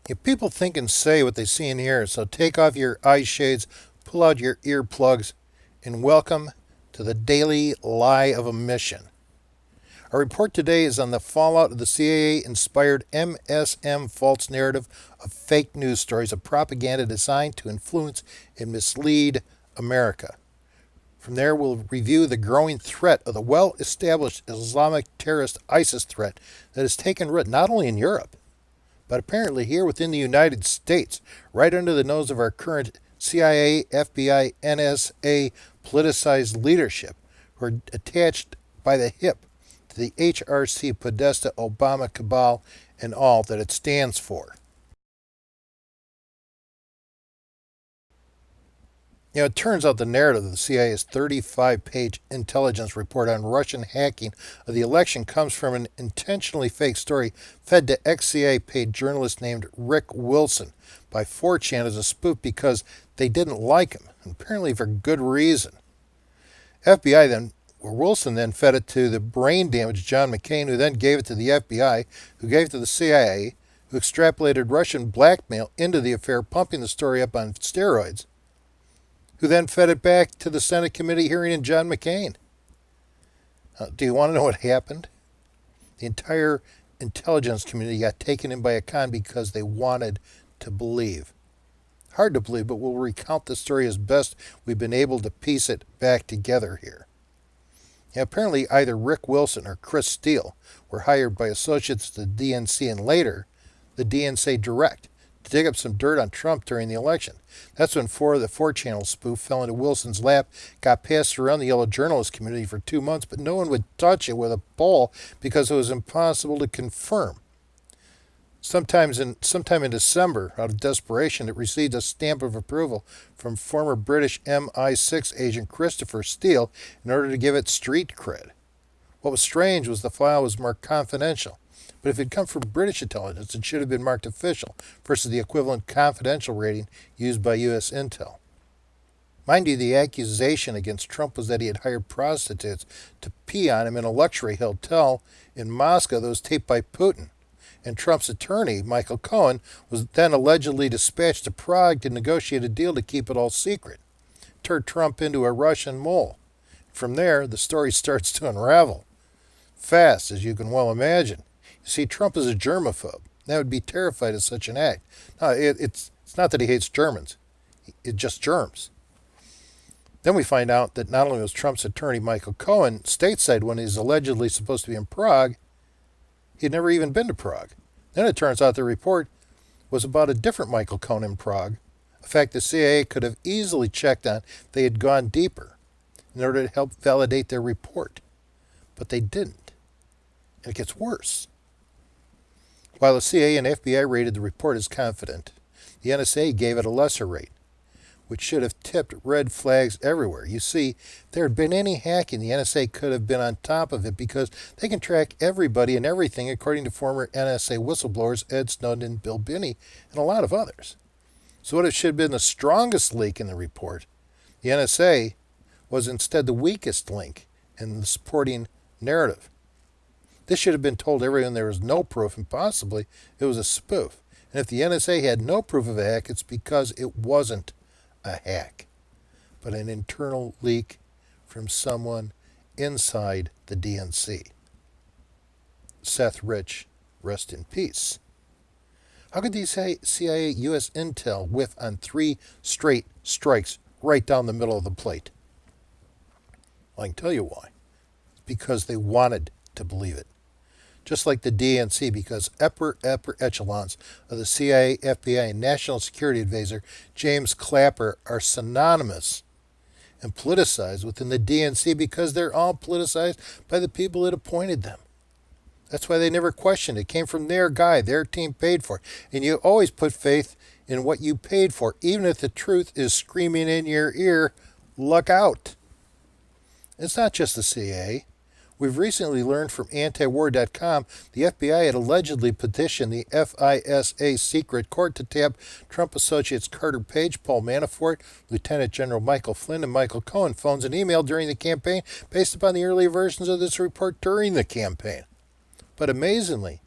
If people think and say what they see and hear, so take off your eye shades, pull out your earplugs, and welcome to the Daily Lie of Omission. Our report today is on the fallout of the CIA-inspired MSM false narrative of fake news stories of propaganda designed to influence and mislead America. From there, we'll review the growing threat of the well-established Islamic terrorist ISIS threat that has taken root not only in Europe, but apparently here within the United States, right under the nose of our current CIA, FBI, NSA politicized leadership, who are attached by the hip to the HRC Podesta Obama cabal and all that it stands for. It turns out the narrative of the CIA's 35-page intelligence report on Russian hacking of the election comes from an intentionally fake story fed to ex-CIA paid journalist named Rick Wilson by 4chan as a spoof because they didn't like him, and apparently for good reason. Wilson then fed it to the brain-damaged John McCain, who then gave it to the FBI, who gave it to the CIA, who extrapolated Russian blackmail into the affair, pumping the story up on steroids, who then fed it back to the Senate committee hearing in John McCain. Do you want to know what happened? The entire intelligence community got taken in by a con because they wanted to believe. Hard to believe, but we'll recount the story as best we've been able to piece it back together here. Apparently, either Rick Wilson or Chris Steele were hired by associates of the DNC and later the DNC Direct to dig up some dirt on Trump during the election. That's when 4 of the 4-channel spoof fell into Wilson's lap, got passed around the yellow journalist community for 2 months, but no one would touch it with a pole because it was impossible to confirm. Sometime in December, out of desperation, it received a stamp of approval from former British MI6 agent Christopher Steele in order to give it street cred. What was strange was the file was marked confidential, but if it had come from British intelligence, it should have been marked official versus the equivalent confidential rating used by U.S. Intel. Mind you, the accusation against Trump was that he had hired prostitutes to pee on him in a luxury hotel in Moscow that was taped by Putin. And Trump's attorney, Michael Cohen, was then allegedly dispatched to Prague to negotiate a deal to keep it all secret. Turned Trump into a Russian mole. From there, the story starts to unravel. Fast, as you can well imagine. You see, Trump is a germaphobe. That would be terrified of such an act. No, it's not that he hates Germans. It's just germs. Then we find out that not only was Trump's attorney, Michael Cohen, stateside when he's allegedly supposed to be in Prague, he'd never even been to Prague. Then it turns out the report was about a different Michael Cohen in Prague, a fact the CIA could have easily checked on if they had gone deeper in order to help validate their report. But they didn't. And it gets worse. While the CIA and FBI rated the report as confident, the NSA gave it a lesser rate, which should have tipped red flags everywhere. You see, if there had been any hacking, the NSA could have been on top of it because they can track everybody and everything, according to former NSA whistleblowers Ed Snowden, Bill Binney, and a lot of others. So what should have been the strongest link in the report, the NSA, was instead the weakest link in the supporting narrative. This should have been told everyone there was no proof, and possibly it was a spoof. And if the NSA had no proof of a hack, it's because it wasn't a hack, but an internal leak from someone inside the DNC. Seth Rich, rest in peace. How could the CIA U.S. Intel whiff on 3 straight strikes right down the middle of the plate? Well, I can tell you why. Because they wanted to believe it. Just like the DNC, because upper echelons of the CIA, FBI, and National Security Advisor James Clapper are synonymous and politicized within the DNC because they're all politicized by the people that appointed them. That's why they never questioned it. It came from their guy, their team paid for it. And you always put faith in what you paid for, even if the truth is screaming in your ear, look out. It's not just the CIA. We've recently learned from antiwar.com the FBI had allegedly petitioned the FISA secret court to tap Trump associates Carter Page, Paul Manafort, Lieutenant General Michael Flynn, and Michael Cohen phones and email during the campaign based upon the earlier versions of this report during the campaign. But amazingly,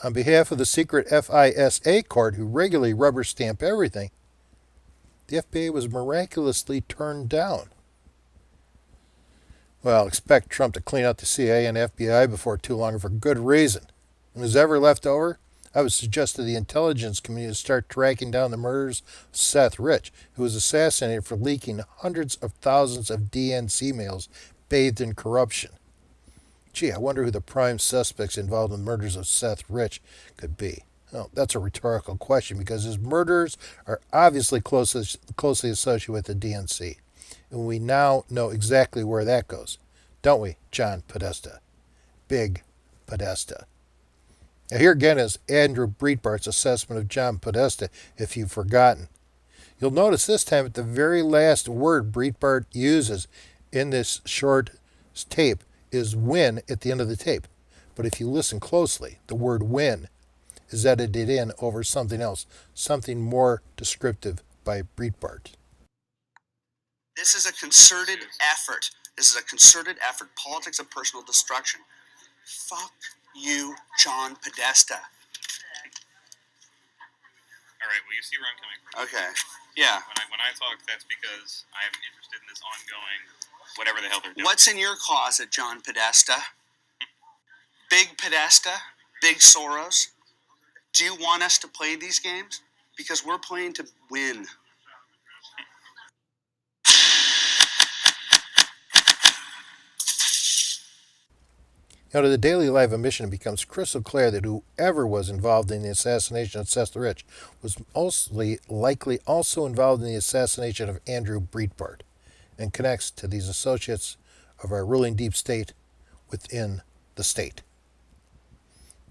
On behalf of the secret FISA court who regularly rubber stamp everything, the FBI was miraculously turned down. Well, expect Trump to clean out the CIA and FBI before too long for good reason. When there's ever left over, I would suggest to the intelligence community to start tracking down the murders of Seth Rich, who was assassinated for leaking hundreds of thousands of DNC mails bathed in corruption. Gee, I wonder who the prime suspects involved in the murders of Seth Rich could be. Well, that's a rhetorical question because his murderers are obviously closely associated with the DNC. And we now know exactly where that goes. Don't we, John Podesta? Big Podesta. Now here again is Andrew Breitbart's assessment of John Podesta, if you've forgotten. You'll notice this time at the very last word Breitbart uses in this short tape is win at the end of the tape. But if you listen closely, the word win is edited in over something else, something more descriptive by Breitbart. This is a concerted effort. This is a concerted effort. Politics of personal destruction. Fuck you, John Podesta. All right, well, you see where I'm coming from. Okay, yeah. When I talk, that's because I am interested in this ongoing whatever the hell they're doing. What's in your closet, John Podesta? Big Podesta? Big Soros? Do you want us to play these games? Because we're playing to win. Now, to the daily live emission, it becomes crystal clear that whoever was involved in the assassination of Seth Rich was mostly likely also involved in the assassination of Andrew Breitbart and connects to these associates of our ruling deep state within the state.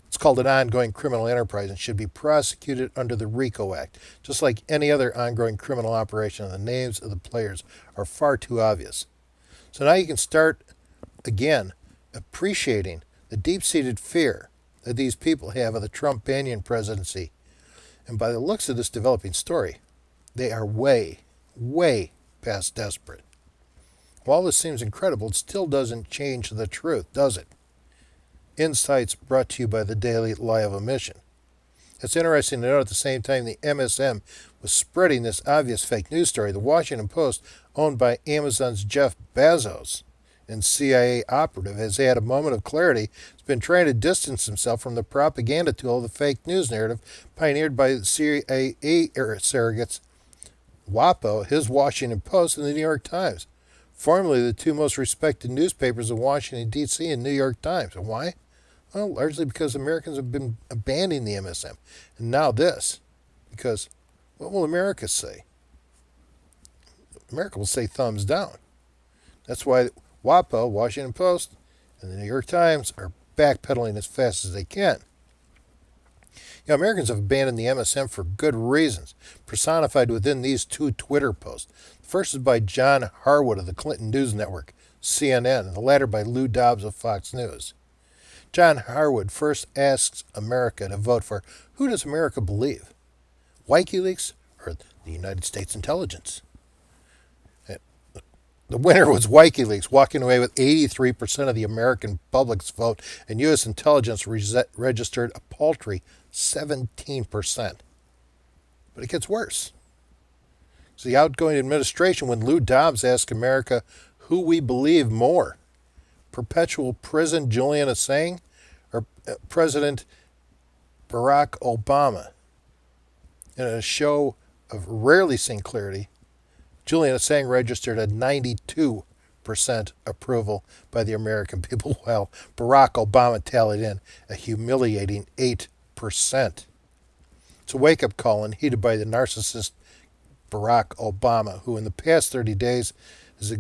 It's called an ongoing criminal enterprise and should be prosecuted under the RICO Act, just like any other ongoing criminal operation, and the names of the players are far too obvious. So now you can start again appreciating the deep-seated fear that these people have of the Trump-Bannon presidency. And by the looks of this developing story, they are way, way past desperate. While this seems incredible, it still doesn't change the truth, does it? Insights brought to you by the Daily Live Emission. It's interesting to note at the same time the MSM was spreading this obvious fake news story, the Washington Post, owned by Amazon's Jeff Bezos and CIA operative, has had a moment of clarity. He's been trying to distance himself from the propaganda tool of the fake news narrative pioneered by the CIA surrogates WAPO, his Washington Post, and the New York Times, formerly the two most respected newspapers of Washington, D.C. and New York Times. And why? Well, largely because Americans have been abandoning the MSM. And now this, because what will America say? America will say thumbs down. That's why WAPO, Washington Post, and the New York Times are backpedaling as fast as they can. You know, Americans have abandoned the MSM for good reasons, personified within these two Twitter posts. The first is by John Harwood of the Clinton News Network, CNN, and the latter by Lou Dobbs of Fox News. John Harwood first asks America to vote for who does America believe, WikiLeaks or the United States intelligence. The winner was WikiLeaks, walking away with 83% of the American public's vote, and U.S. intelligence registered a paltry 17%. But it gets worse. It's the outgoing administration when Lou Dobbs asked America who we believe more, perpetual prison Julian Assange or President Barack Obama. In a show of rarely seen clarity, Julian Assange registered a 92% approval by the American people, while Barack Obama tallied in a humiliating 8%. It's a wake-up call and heeded by the narcissist Barack Obama, who in the past 30 days has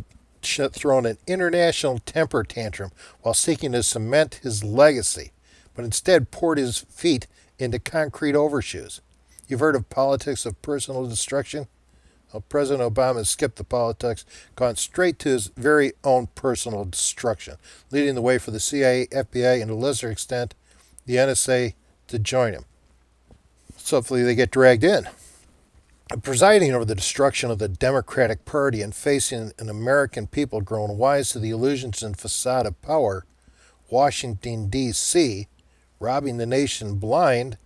thrown an international temper tantrum while seeking to cement his legacy, but instead poured his feet into concrete overshoes. You've heard of politics of personal destruction? Well, President Obama has skipped the politics, gone straight to his very own personal destruction, leading the way for the CIA, FBI, and to a lesser extent, the NSA to join him. So hopefully they get dragged in. Presiding over the destruction of the Democratic Party and facing an American people grown wise to the illusions and facade of power, Washington, D.C. robbing the nation blind,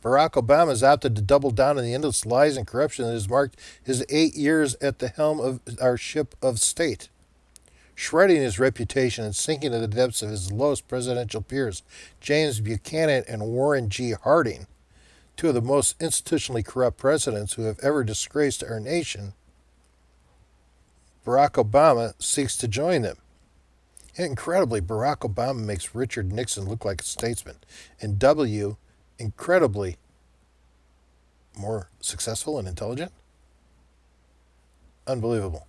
Barack Obama has opted to double down on the endless lies and corruption that has marked his 8 years at the helm of our ship of state, shredding his reputation and sinking to the depths of his lowest presidential peers, James Buchanan and Warren G. Harding, two of the most institutionally corrupt presidents who have ever disgraced our nation. Barack Obama seeks to join them. Incredibly, Barack Obama makes Richard Nixon look like a statesman, and W. incredibly more successful and intelligent. Unbelievable.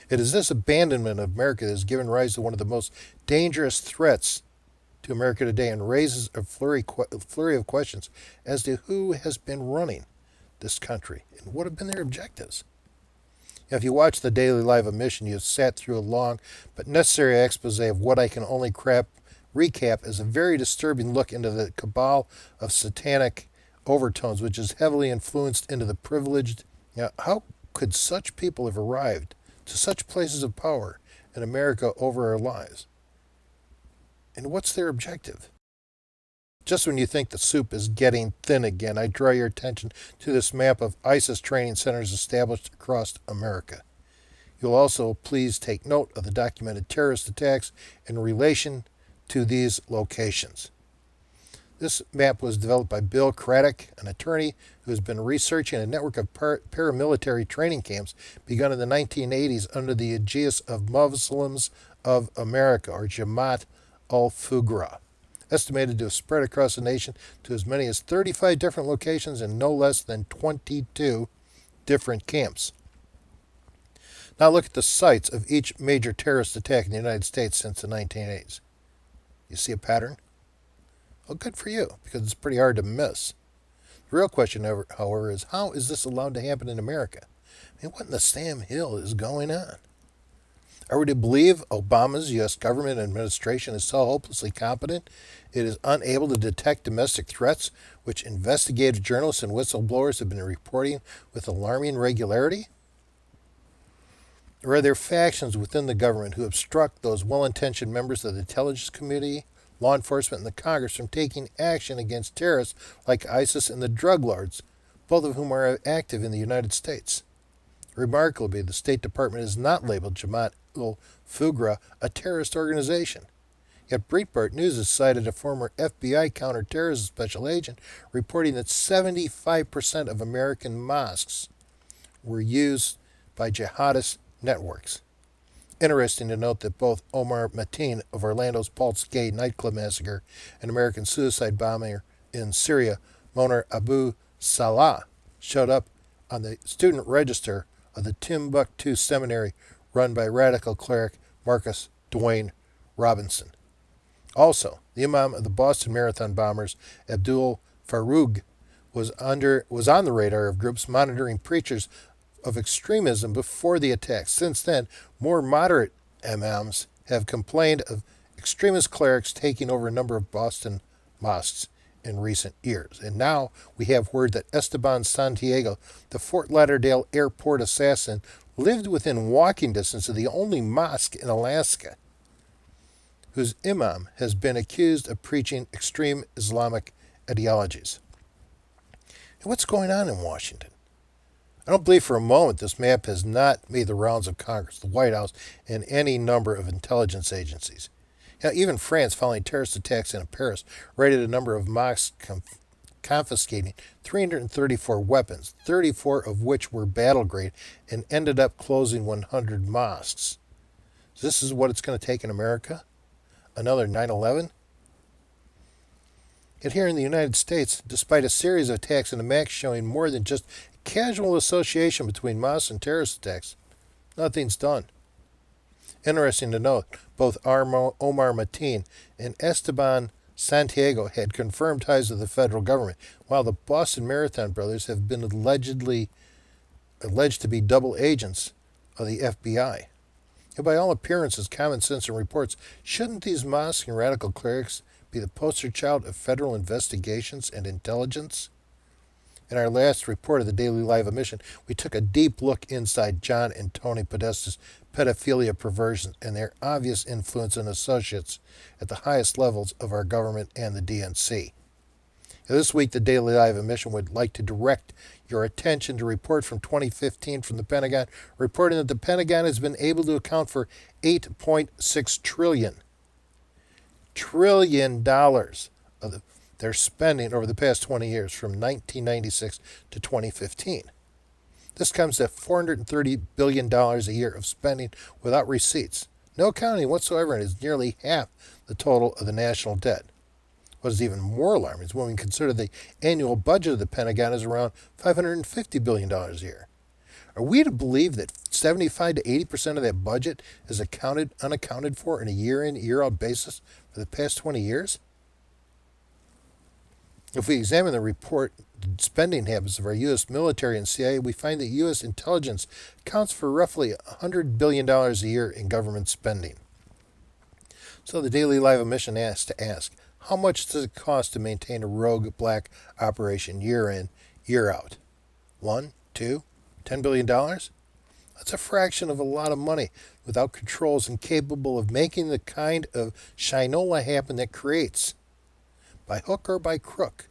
It is this abandonment of America that has given rise to one of the most dangerous threats to America today and raises a flurry of questions as to who has been running this country and what have been their objectives. If you watch the Daily Live emission, you have sat through a long but necessary expose of what I can only recap as a very disturbing look into the cabal of satanic overtones, which is heavily influenced into the privileged. How could such people have arrived to such places of power in America over our lives? And what's their objective? Just when you think the soup is getting thin again, I draw your attention to this map of ISIS training centers established across America. You'll also please take note of the documented terrorist attacks in relation to these locations. This map was developed by Bill Craddock, an attorney who has been researching a network of paramilitary training camps begun in the 1980s under the aegis of Muslims of America, or Jamaat al-Fuqra, estimated to have spread across the nation to as many as 35 different locations in no less than 22 different camps. Now look at the sites of each major terrorist attack in the United States since the 1980s. You see a pattern? Well, good for you, because it's pretty hard to miss. The real question, however, is how is this allowed to happen in America? I mean, what in the Sam Hill is going on? Are we to believe Obama's U.S. government administration is so hopelessly competent it is unable to detect domestic threats, which investigative journalists and whistleblowers have been reporting with alarming regularity? Or are there factions within the government who obstruct those well-intentioned members of the intelligence community, law enforcement, and the Congress from taking action against terrorists like ISIS and the drug lords, both of whom are active in the United States? Remarkably, the State Department has not labeled Jamaat al-Fuqra a terrorist organization. Yet Breitbart News has cited a former FBI counterterrorism special agent reporting that 75% of American mosques were used by jihadist networks. Interesting to note that both Omar Mateen of Orlando's Pulse Gay nightclub massacre and American suicide bomber in Syria, Monar Abu Salah, showed up on the student register of the Timbuktu seminary run by radical cleric Marcus Dwayne Robinson. Also, the imam of the Boston Marathon bombers, Abdul Faroug, was on the radar of groups monitoring preachers of extremism before the attacks. Since then, more moderate imams have complained of extremist clerics taking over a number of Boston mosques in recent years. And now we have word that Esteban Santiago, the Fort Lauderdale airport assassin, lived within walking distance of the only mosque in Alaska whose imam has been accused of preaching extreme Islamic ideologies. And what's going on in Washington? I don't believe for a moment this map has not made the rounds of Congress, the White House, and any number of intelligence agencies. Now, even France, following terrorist attacks in Paris, raided a number of mosques, confiscating 334 weapons, 34 of which were battle grade, and ended up closing 100 mosques. So this is what it's going to take in America? Another 9/11? Yet here in the United States, despite a series of attacks and the max showing more than just casual association between mosques and terrorist attacks, nothing's done. Interesting to note, both Omar Mateen and Esteban Santiago had confirmed ties with the federal government, while the Boston Marathon brothers have been alleged to be double agents of the FBI. And by all appearances, common sense and reports, shouldn't these mosque and radical clerics be the poster child of federal investigations and intelligence? In our last report of the Daily Live emission, we took a deep look inside John and Tony Podesta's pedophilia perversions and their obvious influence and associates at the highest levels of our government and the DNC. This week, the Daily Live emission would like to direct your attention to a report from 2015 from the Pentagon, reporting that the Pentagon has been able to account for $8.6 trillion of their spending over the past 20 years, from 1996 to 2015. This comes to $430 billion a year of spending without receipts. No accounting whatsoever, and is nearly half the total of the national debt. What is even more alarming is when we consider the annual budget of the Pentagon is around $550 billion a year. Are we to believe that 75 to 80% of that budget is unaccounted for on a year-in, year-out basis for the past 20 years? If we examine the report spending habits of our U.S. military and CIA, we find that U.S. intelligence accounts for roughly $100 billion a year in government spending. So the Daily Live emission asks to ask, how much does it cost to maintain a rogue black operation year in, year out? 1, 2, $10 billion? That's a fraction of a lot of money without controls and capable of making the kind of shinola happen that creates, by hook or by crook,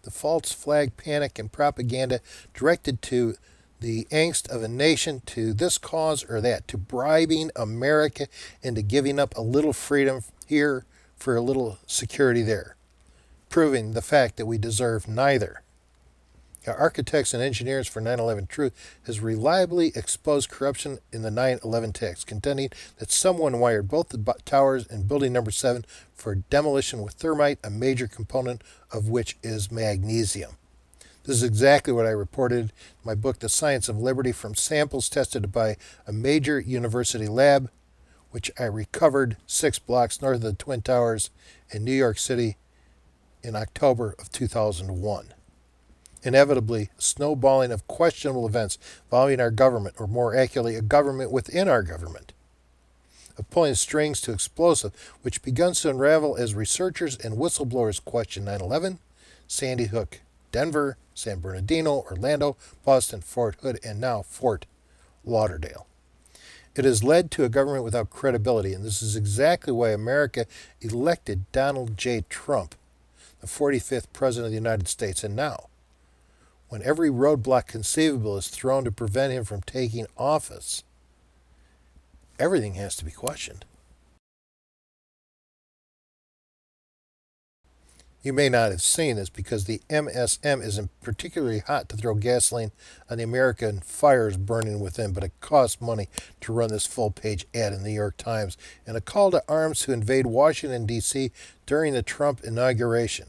the false flag panic and propaganda directed to the angst of a nation, to this cause or that, to bribing America into giving up a little freedom here for a little security there, proving the fact that we deserve neither. Our architects and engineers for 9/11 Truth has reliably exposed corruption in the 9/11 attacks, contending that someone wired both the towers and building number 7 for demolition with thermite, a major component of which is magnesium. This is exactly what I reported in my book, The Science of Liberty, from samples tested by a major university lab, which I recovered 6 blocks north of the Twin Towers in New York City in October of 2001. Inevitably, snowballing of questionable events involving our government, or more accurately, a government within our government, of pulling strings to explosive, which begins to unravel as researchers and whistleblowers question 9/11, Sandy Hook, Denver, San Bernardino, Orlando, Boston, Fort Hood, and now Fort Lauderdale. It has led to a government without credibility, and this is exactly why America elected Donald J. Trump, the 45th President of the United States. And now, when every roadblock conceivable is thrown to prevent him from taking office, everything has to be questioned. You may not have seen this because the MSM isn't particularly hot to throw gasoline on the American fires burning within, but it costs money to run this full-page ad in the New York Times and a call to arms to invade Washington, D.C. during the Trump inauguration.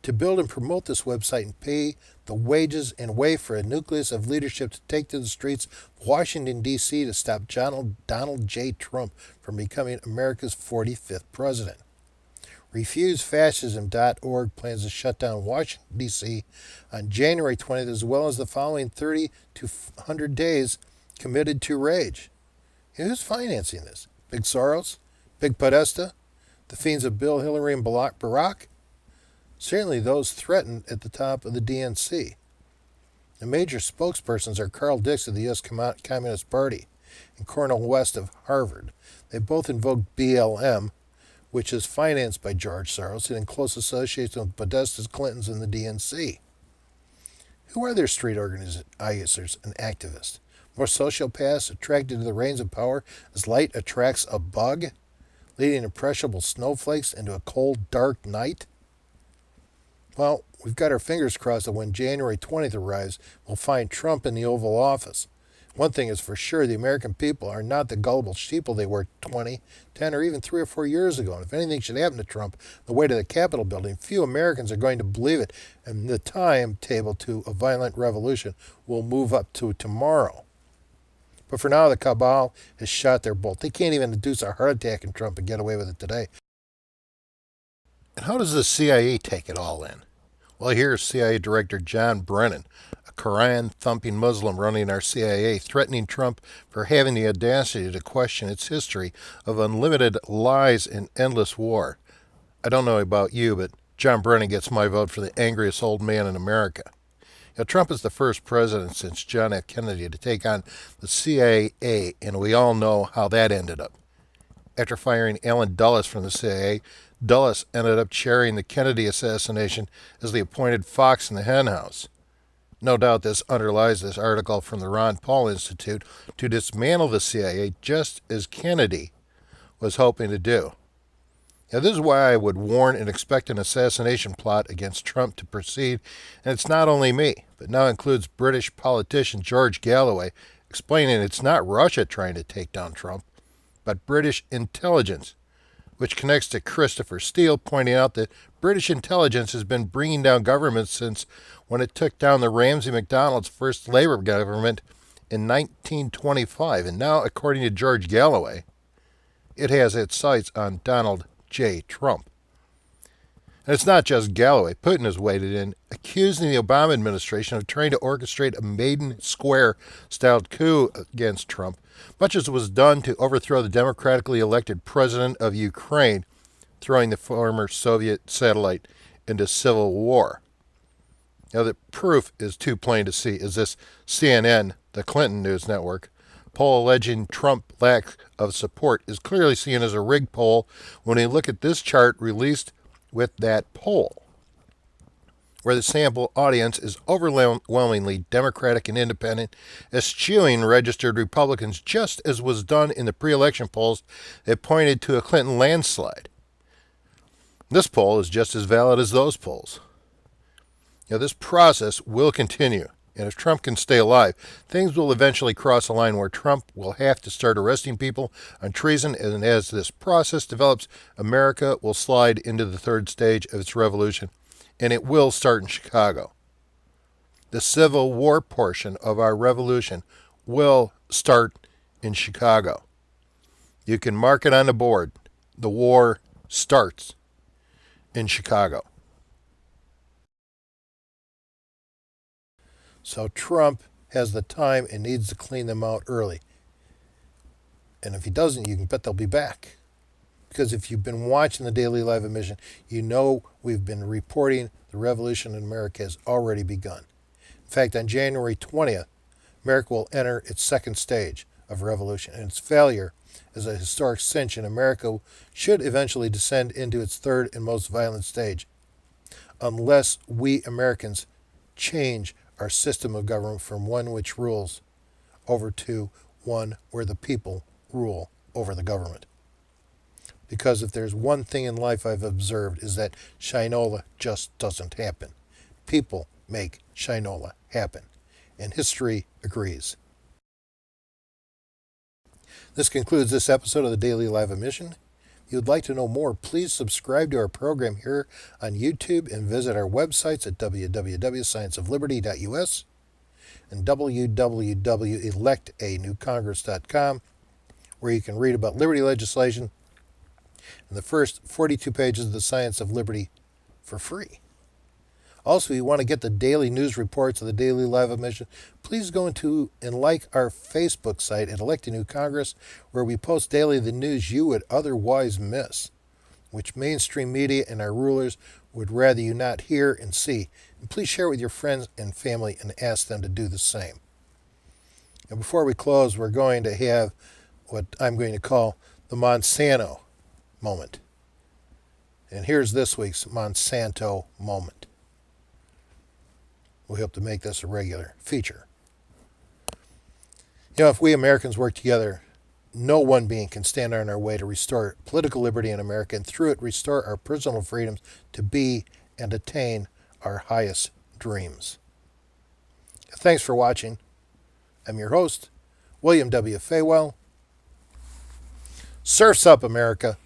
To build and promote this website and pay the wages and way for a nucleus of leadership to take to the streets of Washington, D.C. to stop Donald J. Trump from becoming America's 45th president. RefuseFascism.org plans to shut down Washington, D.C. on January 20th, as well as the following 30 to 100 days committed to rage. Who's financing this? Big Soros? Big Podesta? The fiends of Bill, Hillary, and Barack? Certainly those threatened at the top of the DNC. The major spokespersons are Carl Dix of the U.S. Communist Party and Cornel West of Harvard. They both invoke BLM, which is financed by George Soros and in close association with Podesta's, Clintons, and the DNC. Who are their street organizers and activists? More sociopaths attracted to the reins of power as light attracts a bug, leading impressionable snowflakes into a cold, dark night? Well, we've got our fingers crossed that when January 20th arrives, we'll find Trump in the Oval Office. One thing is for sure, the American people are not the gullible sheeple they were 20, 10, or even 3 or 4 years ago. And if anything should happen to Trump on the way to the Capitol building, few Americans are going to believe it, and the timetable to a violent revolution will move up to tomorrow. But for now, the cabal has shot their bolt. They can't even induce a heart attack in Trump and get away with it today. And how does the CIA take it all in? Well, here's CIA Director John Brennan, a Quran-thumping Muslim running our CIA, threatening Trump for having the audacity to question its history of unlimited lies and endless war. I don't know about you, but John Brennan gets my vote for the angriest old man in America. Now, Trump is the first president since John F. Kennedy to take on the CIA, and we all know how that ended up. After firing Alan Dulles from the CIA, Dulles ended up chairing the Kennedy assassination as the appointed fox in the henhouse. No doubt this underlies this article from the Ron Paul Institute to dismantle the CIA just as Kennedy was hoping to do. Now, this is why I would warn and expect an assassination plot against Trump to proceed, and it's not only me, but now includes British politician George Galloway explaining it's not Russia trying to take down Trump, but British intelligence, which connects to Christopher Steele pointing out that British intelligence has been bringing down governments since when it took down the Ramsay MacDonald's first Labour government in 1925, and now, according to George Galloway, it has its sights on Donald J. Trump. And it's not just Galloway. Putin has waded in, accusing the Obama administration of trying to orchestrate a Maiden Square-styled coup against Trump, much as was done to overthrow the democratically elected president of Ukraine, throwing the former Soviet satellite into civil war. Now, the proof is too plain to see, is this CNN, the Clinton news network, poll alleging Trump's lack of support is clearly seen as a rigged poll when we look at this chart released with that poll, where the sample audience is overwhelmingly Democratic and independent, eschewing registered Republicans, just as was done in the pre-election polls that pointed to a Clinton landslide. This poll is just as valid as those polls. Now, this process will continue, and if Trump can stay alive, things will eventually cross a line where Trump will have to start arresting people on treason, and as this process develops, America will slide into the third stage of its revolution, and it will start in Chicago. The Civil War portion of our revolution will start in Chicago. You can mark it on the board. The war starts in Chicago. So Trump has the time and needs to clean them out early. And if he doesn't, you can bet they'll be back. Because if you've been watching the Daily Live Emission, you know we've been reporting the revolution in America has already begun. In fact, on January 20th, America will enter its second stage of revolution, and its failure as a historic cinch in America should eventually descend into its third and most violent stage, unless we Americans change our system of government from one which rules over to one where the people rule over the government. Because if there's one thing in life I've observed is that Shinola just doesn't happen. People make Shinola happen. And history agrees. This concludes this episode of the Daily Live Emission. If you'd like to know more, please subscribe to our program here on YouTube and visit our websites at www.scienceofliberty.us and www.electanewcongress.com, where you can read about liberty legislation and the first 42 pages of the Science of Liberty for free. Also, if you want to get the daily news reports of the Daily Live Emission, please go into and like our Facebook site at Elect a New Congress, where we post daily the news you would otherwise miss, which mainstream media and our rulers would rather you not hear and see. And please share it with your friends and family and ask them to do the same. And before we close, we're going to have what I'm going to call the Monsanto Moment. And here's this week's Monsanto Moment. We hope to make this a regular feature. You know, if we Americans work together, no one being can stand on our way to restore political liberty in America and through it restore our personal freedoms to be and attain our highest dreams. Thanks for watching. I'm your host, William W. Faywell. Surf's up, America.